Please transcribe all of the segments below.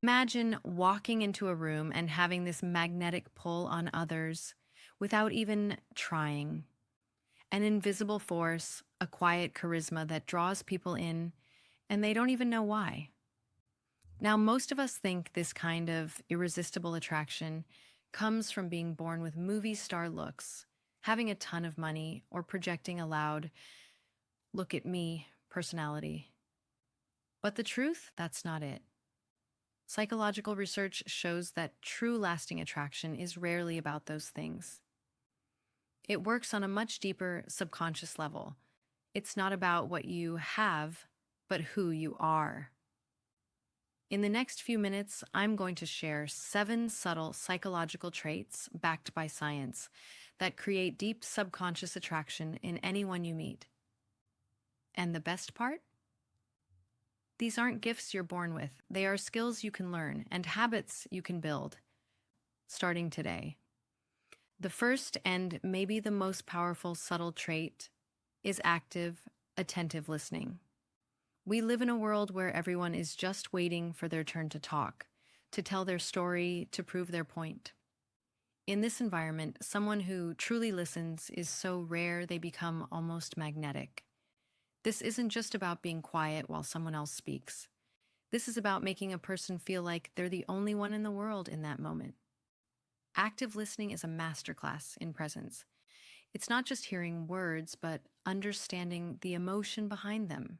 Imagine walking into a room and having this magnetic pull on others without even trying. An invisible force, a quiet charisma that draws people in, and they don't even know why. Now, most of us think this kind of irresistible attraction comes from being born with movie star looks, having a ton of money, or projecting a loud, look at me personality. But the truth, that's not it. Psychological research shows that true lasting attraction is rarely about those things. It works on a much deeper subconscious level. It's not about what you have, but who you are. In the next few minutes, I'm going to share 7 subtle psychological traits backed by science that create deep subconscious attraction in anyone you meet. And the best part? These aren't gifts you're born with. They are skills you can learn and habits you can build, starting today. The first and maybe the most powerful subtle trait is active, attentive listening. We live in a world where everyone is just waiting for their turn to talk, to tell their story, to prove their point. In this environment, someone who truly listens is so rare they become almost magnetic. This isn't just about being quiet while someone else speaks. This is about making a person feel like they're the only one in the world in that moment. Active listening is a masterclass in presence. It's not just hearing words, but understanding the emotion behind them.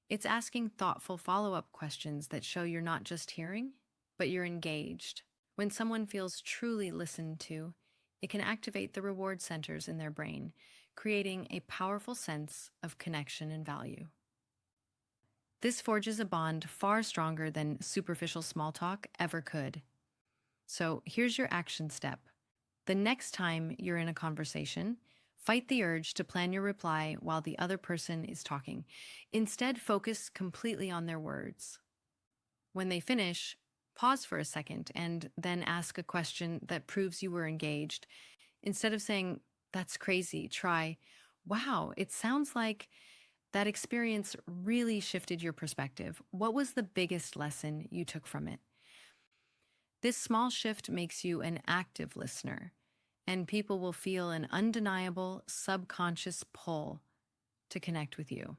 It's asking thoughtful follow-up questions that show you're not just hearing, but you're engaged. When someone feels truly listened to, it can activate the reward centers in their brain, creating a powerful sense of connection and value. This forges a bond far stronger than superficial small talk ever could. So here's your action step. The next time you're in a conversation, fight the urge to plan your reply while the other person is talking. Instead, focus completely on their words. When they finish, pause for a second and then ask a question that proves you were engaged. Instead of saying, "That's crazy," try, "Wow, it sounds like that experience really shifted your perspective. What was the biggest lesson you took from it?" This small shift makes you an active listener, and people will feel an undeniable subconscious pull to connect with you.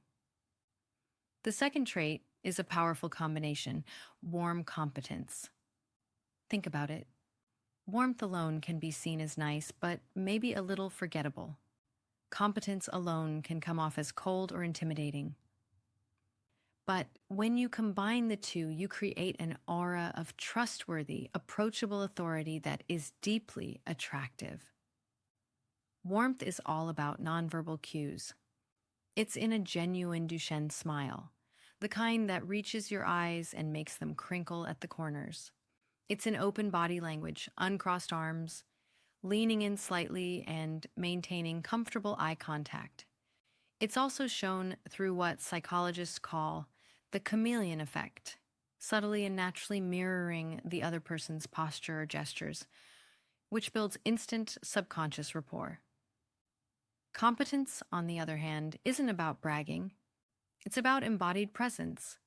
The second trait is a powerful combination: warm competence. Think about it. Warmth alone can be seen as nice, but maybe a little forgettable. Competence alone can come off as cold or intimidating. But when you combine the two, you create an aura of trustworthy, approachable authority that is deeply attractive. Warmth is all about nonverbal cues. It's in a genuine Duchenne smile, the kind that reaches your eyes and makes them crinkle at the corners. It's in open body language, uncrossed arms, leaning in slightly, and maintaining comfortable eye contact. It's also shown through what psychologists call the chameleon effect, subtly and naturally mirroring the other person's posture or gestures, which builds instant subconscious rapport. Competence, on the other hand, isn't about bragging. It's about embodied presence.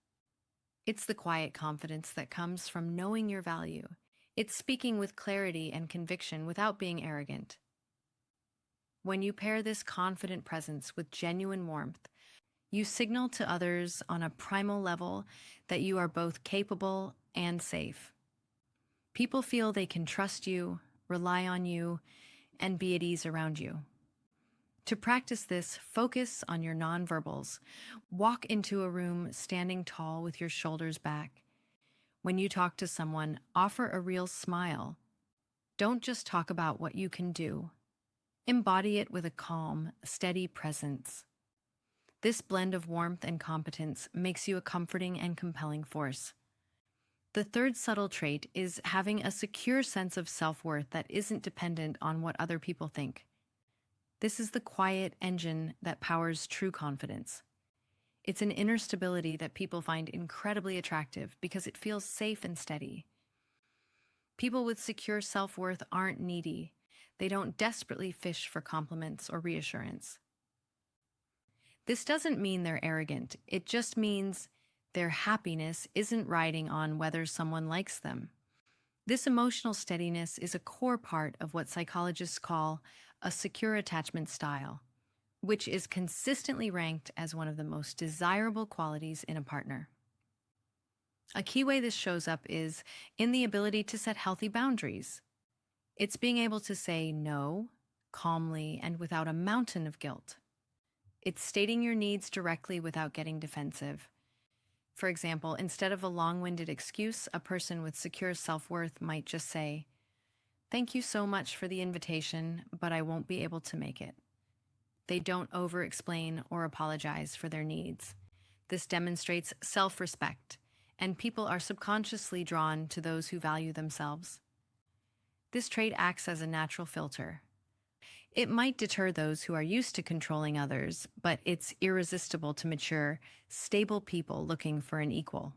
It's the quiet confidence that comes from knowing your value. It's speaking with clarity and conviction without being arrogant. When you pair this confident presence with genuine warmth, you signal to others on a primal level that you are both capable and safe. People feel they can trust you, rely on you, and be at ease around you. To practice this, focus on your nonverbals. Walk into a room standing tall with your shoulders back. When you talk to someone, offer a real smile. Don't just talk about what you can do. Embody it with a calm, steady presence. This blend of warmth and competence makes you a comforting and compelling force. The third subtle trait is having a secure sense of self-worth that isn't dependent on what other people think. This is the quiet engine that powers true confidence. It's an inner stability that people find incredibly attractive because it feels safe and steady. People with secure self-worth aren't needy. They don't desperately fish for compliments or reassurance. This doesn't mean they're arrogant. It just means Their happiness isn't riding on whether someone likes them. This emotional steadiness is a core part of what psychologists call a secure attachment style, which is consistently ranked as one of the most desirable qualities in a partner. A key way this shows up is in the ability to set healthy boundaries. It's being able to say no calmly and without a mountain of guilt. It's stating your needs directly without getting defensive. For example, instead of a long winded excuse, a person with secure self worth might just say, "Thank you so much for the invitation, but I won't be able to make it." They don't over explain or apologize for their needs. This demonstrates self respect, and people are subconsciously drawn to those who value themselves. This trait acts as a natural filter. It might deter those who are used to controlling others, but it's irresistible to mature, stable people looking for an equal.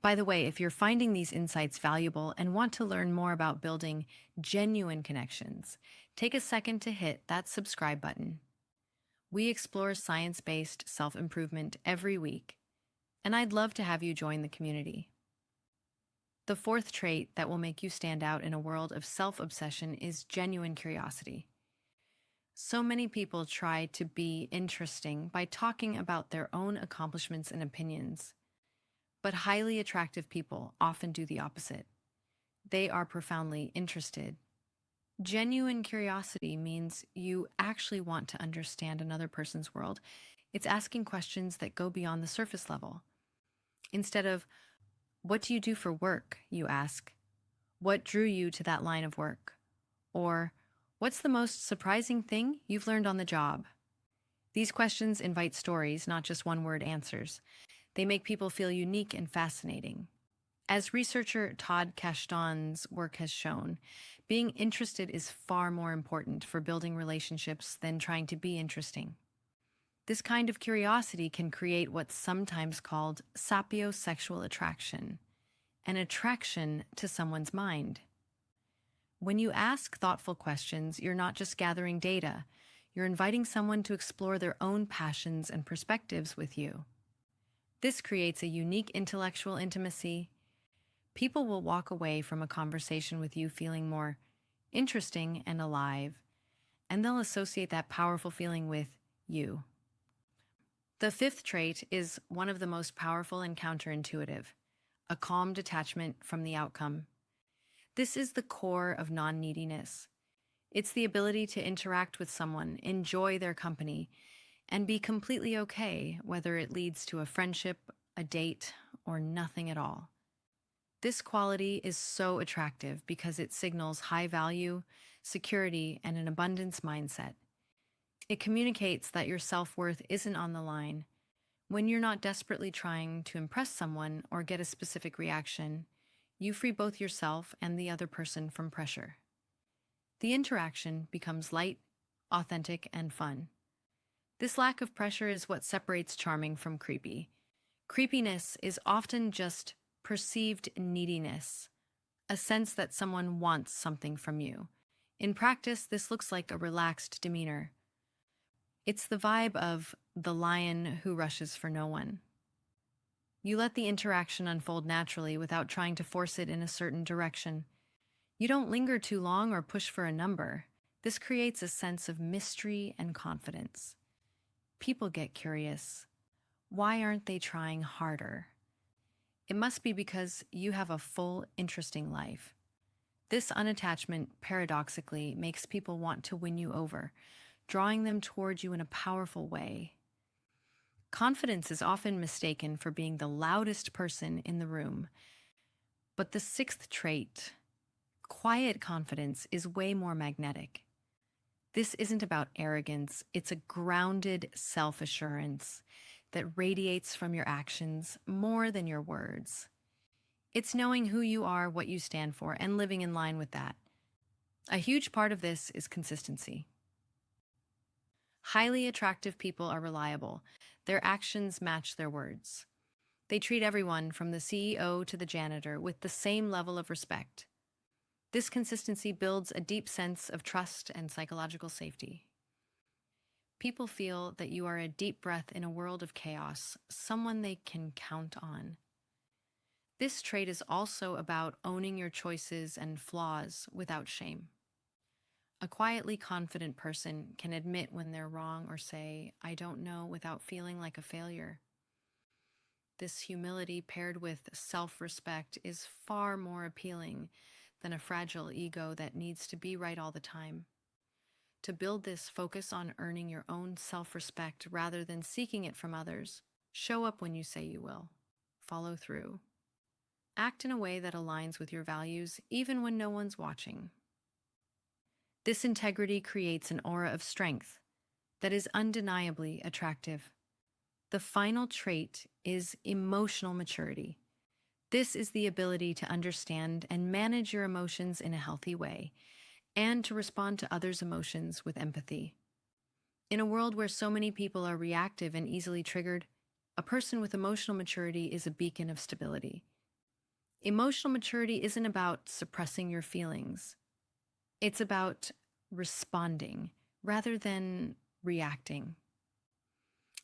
By the way, if you're finding these insights valuable and want to learn more about building genuine connections, take a second to hit that subscribe button. We explore science-based self-improvement every week, and I'd love to have you join the community. The fourth trait that will make you stand out in a world of self-obsession is genuine curiosity. So many people try to be interesting by talking about their own accomplishments and opinions. But highly attractive people often do the opposite. They are profoundly interested. Genuine curiosity means you actually want to understand another person's world. It's asking questions that go beyond the surface level. Instead of, "What do you do for work?" you ask, "What drew you to that line of work?" Or, "What's the most surprising thing you've learned on the job?" These questions invite stories, not just one-word answers. They make people feel unique and fascinating. As researcher Todd Kashdan's work has shown, being interested is far more important for building relationships than trying to be interesting. This kind of curiosity can create what's sometimes called sapiosexual attraction, an attraction to someone's mind. When you ask thoughtful questions, you're not just gathering data, you're inviting someone to explore their own passions and perspectives with you. This creates a unique intellectual intimacy. People will walk away from a conversation with you feeling more interesting and alive, and they'll associate that powerful feeling with you. The fifth trait is one of the most powerful and counterintuitive, a calm detachment from the outcome. This is the core of non-neediness. It's the ability to interact with someone, enjoy their company, and be completely okay whether it leads to a friendship, a date, or nothing at all. This quality is so attractive because it signals high value, security, and an abundance mindset. It communicates that your self-worth isn't on the line. When you're not desperately trying to impress someone or get a specific reaction, you free both yourself and the other person from pressure. The interaction becomes light, authentic, and fun. This lack of pressure is what separates charming from creepy. Creepiness is often just perceived neediness, a sense that someone wants something from you. In practice, this looks like a relaxed demeanor. It's the vibe of the lion who rushes for no one. You let the interaction unfold naturally without trying to force it in a certain direction. You don't linger too long or push for a number. This creates a sense of mystery and confidence. People get curious. Why aren't they trying harder? It must be because you have a full, interesting life. This unattachment, paradoxically, makes people want to win you over, drawing them toward you in a powerful way. Confidence is often mistaken for being the loudest person in the room. But the sixth trait, quiet confidence, is way more magnetic. This isn't about arrogance, it's a grounded self-assurance that radiates from your actions more than your words. It's knowing who you are, what you stand for, and living in line with that. A huge part of this is consistency. Highly attractive people are reliable. Their actions match their words. They treat everyone from the CEO to the janitor with the same level of respect. This consistency builds a deep sense of trust and psychological safety. People feel that you are a deep breath in a world of chaos, someone they can count on. This trait is also about owning your choices and flaws without shame. A quietly confident person can admit when they're wrong or say, I don't know, without feeling like a failure. This humility paired with self respect is far more appealing than a fragile ego that needs to be right all the time. To build this, focus on earning your own self respect rather than seeking it from others. Show up when you say you will. Follow through. Act in a way that aligns with your values, even when no one's watching. This integrity creates an aura of strength that is undeniably attractive. The final trait is emotional maturity. This is the ability to understand and manage your emotions in a healthy way and to respond to others' emotions with empathy. In a world where so many people are reactive and easily triggered, a person with emotional maturity is a beacon of stability. Emotional maturity isn't about suppressing your feelings. It's about responding rather than reacting.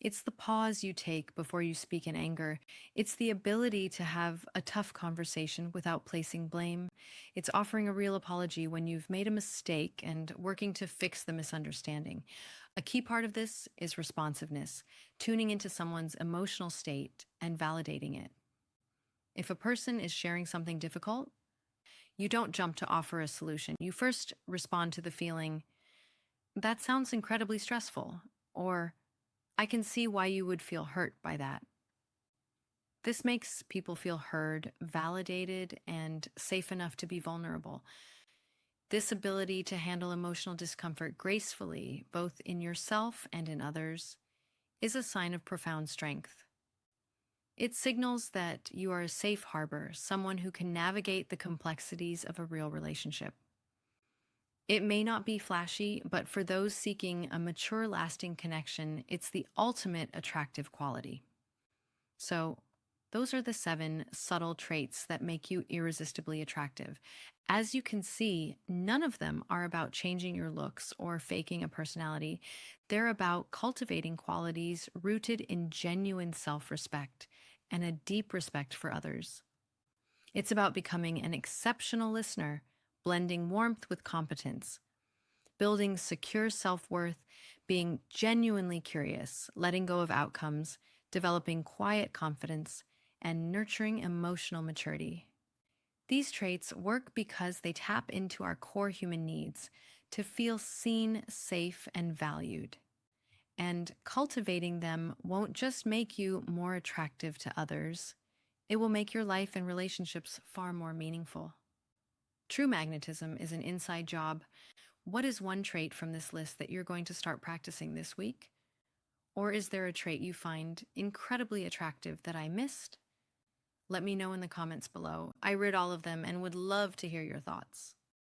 It's the pause you take before you speak in anger. It's the ability to have a tough conversation without placing blame. It's offering a real apology when you've made a mistake and working to fix the misunderstanding. A key part of this is responsiveness, tuning into someone's emotional state and validating it. If a person is sharing something difficult, you don't jump to offer a solution. You first respond to the feeling, that sounds incredibly stressful, or I can see why you would feel hurt by that. This makes people feel heard, validated, and safe enough to be vulnerable. This ability to handle emotional discomfort gracefully, both in yourself and in others, is a sign of profound strength. It signals that you are a safe harbor, someone who can navigate the complexities of a real relationship. It may not be flashy, but for those seeking a mature, lasting connection, it's the ultimate attractive quality. So, those are the 7 subtle traits that make you irresistibly attractive. As you can see, none of them are about changing your looks or faking a personality. They're about cultivating qualities rooted in genuine self respect and a deep respect for others. It's about becoming an exceptional listener, blending warmth with competence, building secure self worth, being genuinely curious, letting go of outcomes, developing quiet confidence, and nurturing emotional maturity. These traits work because they tap into our core human needs to feel seen, safe, and valued. And cultivating them won't just make you more attractive to others, it will make your life and relationships far more meaningful. True magnetism is an inside job. What is one trait from this list that you're going to start practicing this week? Or is there a trait you find incredibly attractive that I missed? Let me know in the comments below. I read all of them and would love to hear your thoughts.